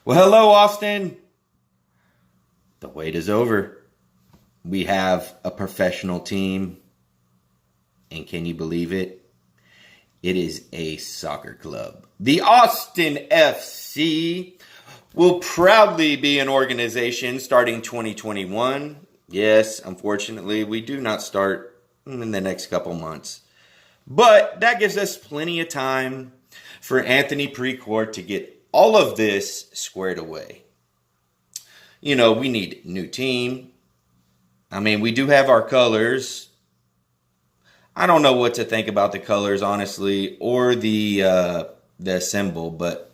Well, hello, Austin. The wait is over. We have a professional team, and can you believe it? It is a soccer club. The Austin FC will proudly be an organization starting 2021. Yes, unfortunately, we do not start in the next couple months. But that gives us plenty of time for Anthony Precourt to get all of this squared away. You know, we need new team. I mean, we do have our colors. I don't know what to think about the colors, honestly, or the symbol, but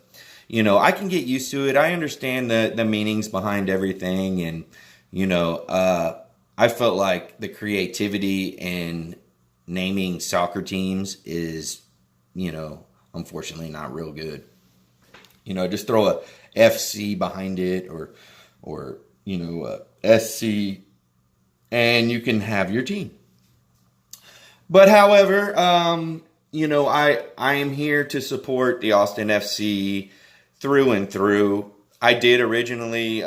you know, I can get used to it. I understand the meanings behind everything, and I felt like the creativity in naming soccer teams is, unfortunately not real good. Just throw a FC behind it, or a SC, and you can have your team. But however, I am here to support the Austin FC through and through. I did originally,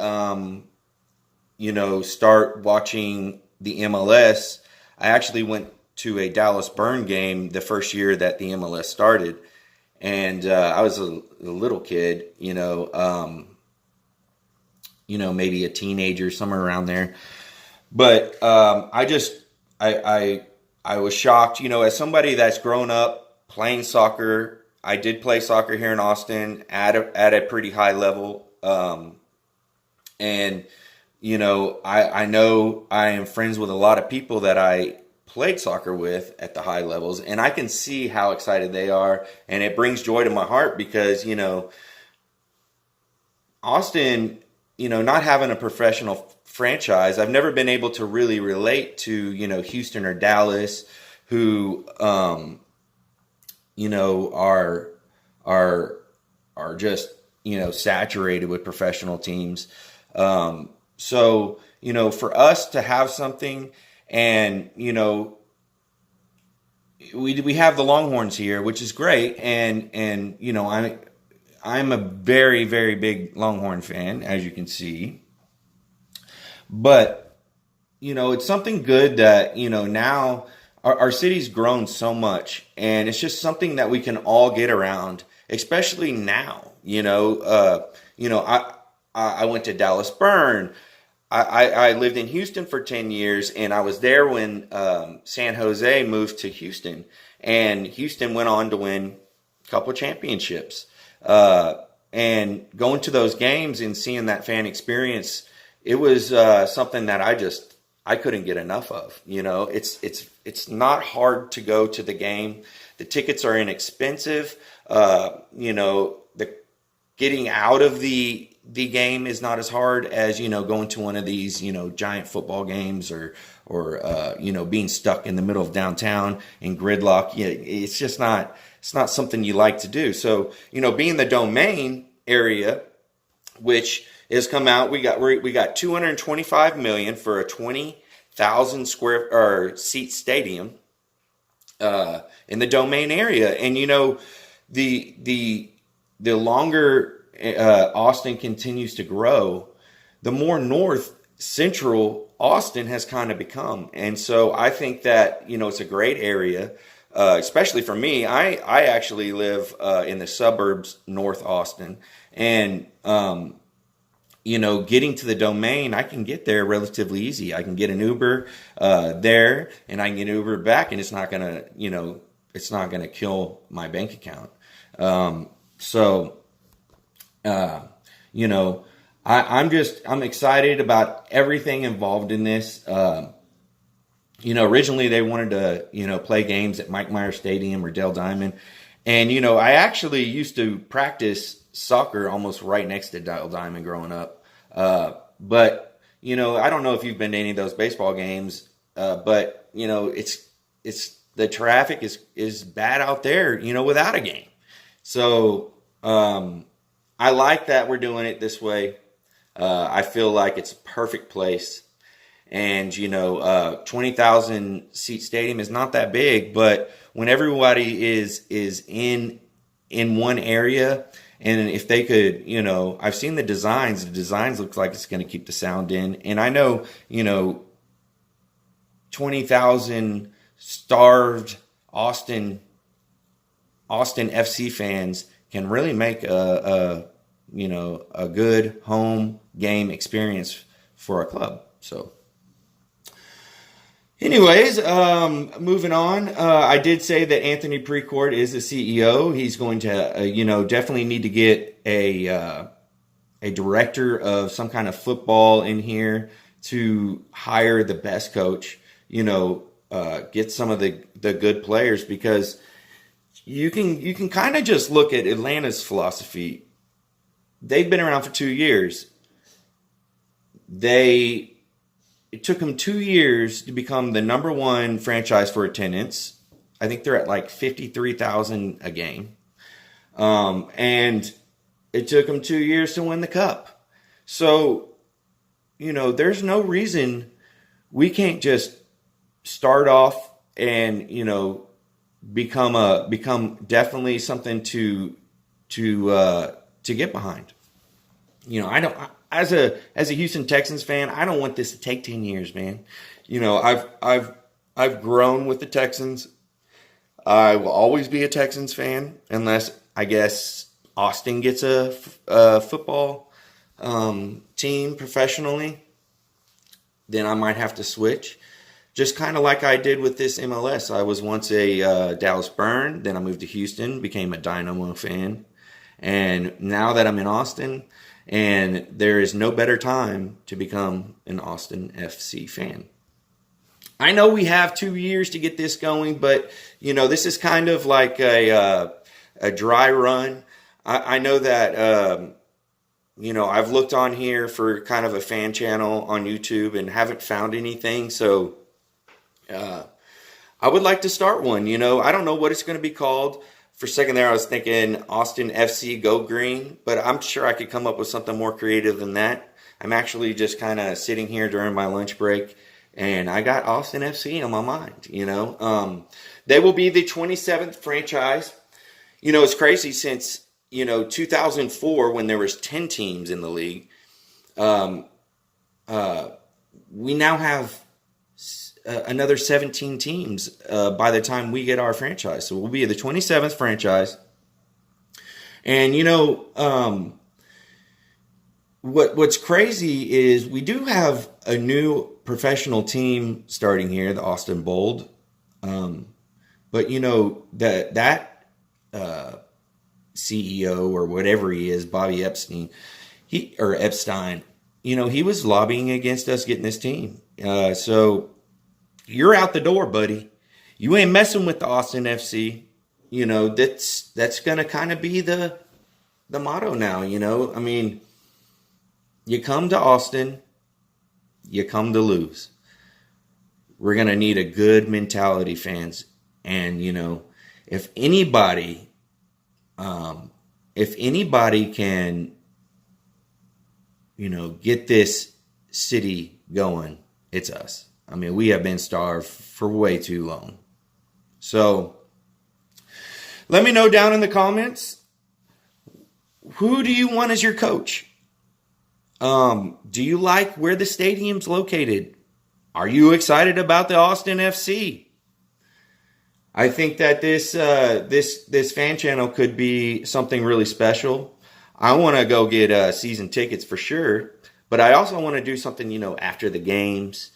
start watching the MLS. I actually went to a Dallas Burn game the first year that the MLS started. And I was a little kid, maybe a teenager, somewhere around there. But I was shocked, as somebody that's grown up playing soccer. I did play soccer here in Austin at a pretty high level. I know I am friends with a lot of people that I played soccer with at the high levels, and I can see how excited they are, and it brings joy to my heart because, Austin, not having a professional franchise, I've never been able to really relate to, Houston or Dallas, who, are just, saturated with professional teams. So, for us to have something, and we have the Longhorns here, which is great, and I'm a very, very big Longhorn fan, as you can see. But it's something good that now our city's grown so much, and it's just something that we can all get around, especially now. I went to Dallas Burn. I lived in Houston for 10 years, and I was there when San Jose moved to Houston, and Houston went on to win a couple of championships. And going to those games and seeing that fan experience, it was something that I couldn't get enough of. It's not hard to go to the game. The tickets are inexpensive. The getting out of the game is not as hard as, going to one of these, giant football games or being stuck in the middle of downtown in gridlock. It's just not, it's not something you like to do. So, being the Domain area, which has come out, we got 225 million for a 20,000 square or seat stadium, in the Domain area. And, the longer Austin continues to grow, the more north central Austin has kind of become. And so I think that, it's a great area, especially for me. I actually live in the suburbs, North Austin. And, getting to the Domain, I can get there relatively easy. I can get an Uber there, and I can get an Uber back, and it's not going to kill my bank account. I'm excited about everything involved in this. Originally they wanted to, play games at Mike Meyer Stadium or Dell Diamond. And, I actually used to practice soccer almost right next to Dell Diamond growing up. But, I don't know if you've been to any of those baseball games, but, it's the traffic is bad out there, without a game. So, I like that we're doing it this way. I feel like it's a perfect place. And, 20,000 seat stadium is not that big, but when everybody is in one area And if they could, I've seen the designs. The designs look like it's going to keep the sound in. And I know, 20,000 starved Austin FC fans can really make a good home game experience for a club. So anyways, moving on. I did say that Anthony Precourt is the CEO. He's going to, definitely need to get a director of some kind of football in here to hire the best coach, get some of the good players, because you can kind of just look at Atlanta's philosophy. They've been around for 2 years. It took them 2 years to become the number one franchise for attendance. I think they're at like 53,000 a game. And it took them 2 years to win the cup. So, there's no reason we can't just start off and, become definitely something to get behind. I don't, as a Houston Texans fan, I don't want this to take 10 years, man. I've grown with the Texans. I will always be a Texans fan unless, I guess, Austin gets a football team professionally. Then I might have to switch. Just kind of like I did with this MLS. I was once a Dallas Burn. Then I moved to Houston, became a Dynamo fan. And now that I'm in Austin, and there is no better time to become an Austin FC fan. I know we have 2 years to get this going, but, this is kind of like a dry run. I know that, I've looked on here for kind of a fan channel on YouTube and haven't found anything. So I would like to start one. I don't know what it's going to be called. For a second there, I was thinking Austin FC Go Green, but I'm sure I could come up with something more creative than that. I'm actually just kind of sitting here during my lunch break, and I got Austin FC on my mind, They will be the 27th franchise. It's crazy since, 2004, when there was 10 teams in the league. We now have another 17 teams by the time we get our franchise. So we'll be the 27th franchise. And, what's crazy is we do have a new professional team starting here, the Austin Bold. But, that CEO or whatever he is, Bobby Epstein, he was lobbying against us getting this team. So you're out the door, buddy. You ain't messing with the Austin FC. That's going to kind of be the motto now, you come to Austin, you come to lose. We're going to need a good mentality, fans. And, if anybody can, get this city going, it's us. We have been starved for way too long. So let me know down in the comments, who do you want as your coach? Do you like where the stadium's located? Are you excited about the Austin FC? I think that this fan channel could be something really special. I want to go get season tickets for sure, but I also want to do something, after the games.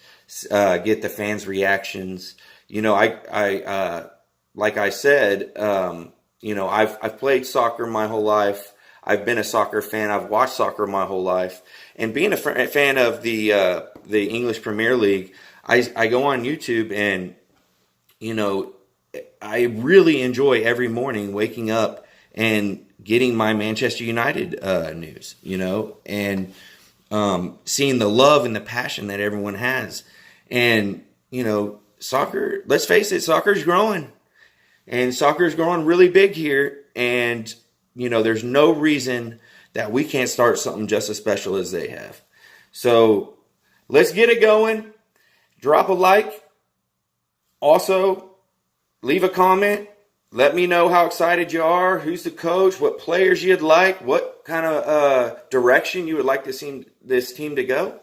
Get the fans' reactions. I like I said, I've played soccer my whole life. I've been a soccer fan. I've watched soccer my whole life. And being a fan of the English Premier League, I go on YouTube and, I really enjoy every morning waking up and getting my Manchester United news, and seeing the love and the passion that everyone has. And, soccer, let's face it, soccer's growing. And soccer's growing really big here. And, there's no reason that we can't start something just as special as they have. So let's get it going. Drop a like. Also, leave a comment. Let me know how excited you are, who's the coach, what players you'd like, what kind of direction you would like to see this team to go.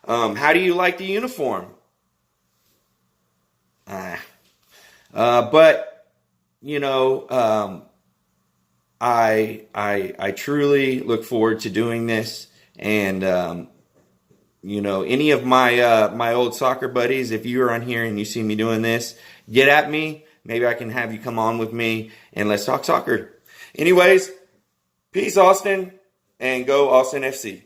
How do you like the uniform? But, you know, I truly look forward to doing this. And, you know, any of my old soccer buddies, if you are on here and you see me doing this, get at me. Maybe I can have you come on with me and let's talk soccer. Anyways, peace, Austin, and go Austin FC.